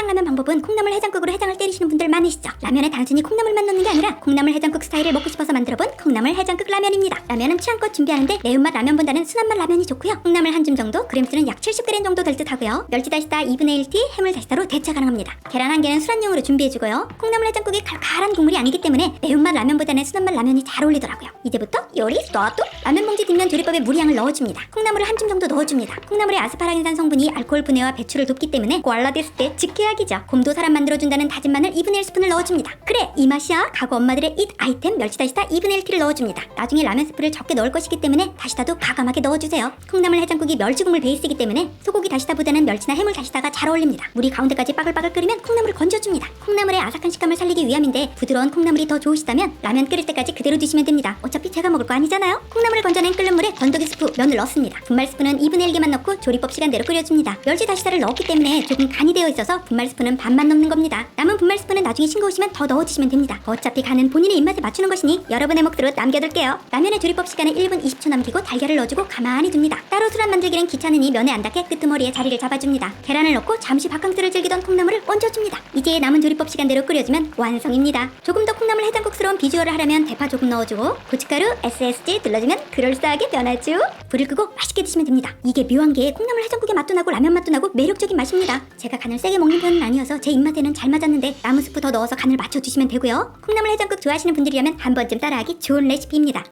해장라면 방법은 콩나물 해장국으로 해장을 때리시는 분들 많으시죠? 라면에 단순히 콩나물만 넣는 게 아니라 콩나물 해장국 스타일을 먹고 싶어서 만들어본 콩나물 해장국 라면입니다. 라면은 취향껏 준비하는데 매운맛 라면보다는 순한맛 라면이 좋고요. 콩나물 한 줌 정도, 그램수는 약 70g 정도 될 듯 하고요. 멸치 다시다 2분의 1티, 해물 다시다로 대체 가능합니다. 계란 한 개는 술안용으로 준비해주고요. 콩나물 해장국이 칼칼한 국물이 아니기 때문에 매운맛 라면보다는 순한맛 라면이 잘 어울리더라고요. 이제부터 요리 스타트! 라면 봉지 뒷면 조리법에 물량을 넣어줍니다. 콩나물을 한 줌 정도 넣어줍니다. 콩나물의 아스파라긴산 성분이 알코올 분해와 배출을 돕기 때문에 꽐라됐을 때 직해약이죠. 곰도 사람 만들어준다는 다진 마늘 2분의 1스푼을 넣어줍니다. 그래 이 맛이야. 가구 엄마들의 잇 아이템 멸치 다시다 2분의 1티를 넣어줍니다. 나중에 라면 스프를 적게 넣을 것이기 때문에 다시다도 과감하게 넣어주세요. 콩나물 해장국이 멸치국물 베이스이기 때문에 소고기 다시다보다는 멸치나 해물 다시다가 잘 어울립니다. 물이 가운데까지 빠글빠글 끓으면 콩나물을 건져줍니다. 콩나물의 아삭한 식감을 살리기 위함인데 부드러운 콩나물이 더 좋으시다면 라면 끓일 때까지 그대로 두시면 됩니다. 어차피 제가 먹을 거 아니잖아요. 콩나물을 건져낸 끓는 물에 건더기 스프 면을 넣습니다. 분말 스프는 2분의 1개만 넣고 조리법 시간대로 끓여줍니다. 멸치 다시다를 넣었기 때문에 조금 간이 되어 있어서 분말 스프는 반만 넣는 겁니다. 남은 분말 스프는 나중에 싱거우시면 더 넣어주시면 됩니다. 어차피 간은 본인의 입맛에 맞추는 것이니 여러분의 몫으로 남겨둘게요. 라면의 조리법 시간에 1분 20초 남기고 달걀을 넣어주고 가만히 둡니다. 따로 술안 만들기는 귀찮으니 면에 안 닿게 끄트머리에 자리를 잡아줍니다. 계란을 넣고 잠시 바캉스를 즐기던 콩나물을 얹어줍니다. 이제 남은 조리법 시간대로 끓여주면 완성입니다. 조금 더 콩나물 해장국스러운 비주얼을 하려면 대파 조금 넣어주고 고춧가루, SSG 둘러주면 그럴싸하게 변하죠. 불을 끄고 맛있게 드시면 됩니다. 이게 묘한 게 콩나물 해장국의 맛도 나고 라면 맛도 나고 매력적인 맛입니다. 제가 간을 세게 먹는 편은 아니어서 제 입맛에는 잘 맞았는데 남은 스프 더 넣어서 간을 맞춰 두시면 되고요. 콩나물 해장국 좋아하시는 분들이라면 한 번쯤 따라하기 좋은 레시피입니다.